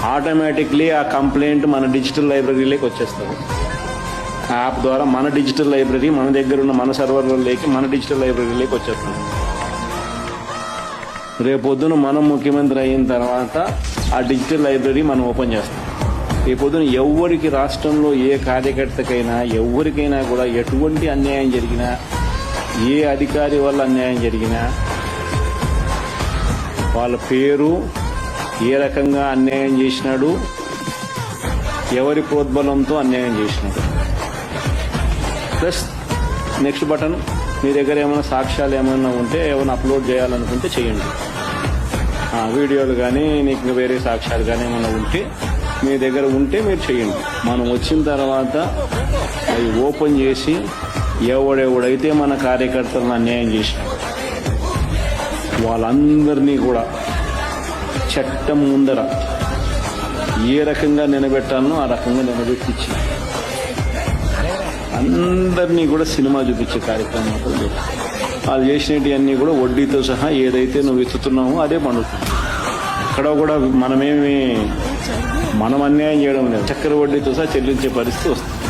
Automatically ఆ complaint మన digital లైబ్రరీలోకి వచ్చేస్తుంది. యాప్ ద్వారా మన డిజిటల్ లైబ్రరీ మన దగ్గర ఉన్న మన సర్వర్లలోకి మన డిజిటల్ లైబ్రరీలోకి వచ్చేస్తుంది. రేపొద్దున మనం ముఖ్యమంత్రి అయిన తర్వాత ఆ డిజిటల్ లైబ్రరీ మనం ఓపెన్ చేస్తాం. రేపొద్దున ఎవరికి రాష్ట్రంలో ఏ కార్యకర్తకైనా ఎవరికైనా కూడా ఎటువంటి అన్యాయం జరిగినా, ఏ అధికారి వల్ల అన్యాయం జరిగినా, వాళ్ళ పేరు, ఏ రకంగా అన్యాయం చేసినాడు, ఎవరి ప్రోద్బలంతో అన్యాయం చేసినాడు, ప్లస్ నెక్స్ట్ బటన్, మీ దగ్గర ఏమైనా సాక్ష్యాలు ఏమైనా ఉంటే ఏమైనా అప్లోడ్ చేయాలనుకుంటే చేయండి. వీడియోలు కానీ నీకు వేరే సాక్ష్యాలు కానీ ఏమైనా ఉంటే మీ దగ్గర ఉంటే మీరు చేయండి. మనం వచ్చిన తర్వాత అవి ఓపెన్ చేసి ఎవడెవడైతే మన కార్యకర్తలను అన్యాయం చేసినాడు వాళ్ళందరినీ కూడా చట్టం ముందర ఏ రకంగా నిలబెట్టాలనో ఆ రకంగా నిలబెట్టించి అందరినీ కూడా సినిమా చూపించే కార్యక్రమం వాళ్ళు చేసినవన్నీ కూడా వడ్డీతో సహా ఏదైతే నువ్వు ఎత్తుతున్నావో అదే పండుతుంది. ఇక్కడ కూడా మనం అన్యాయం చేయడం లేదు, చక్కెర వడ్డీతో సహా చెల్లించే పరిస్థితి వస్తుంది.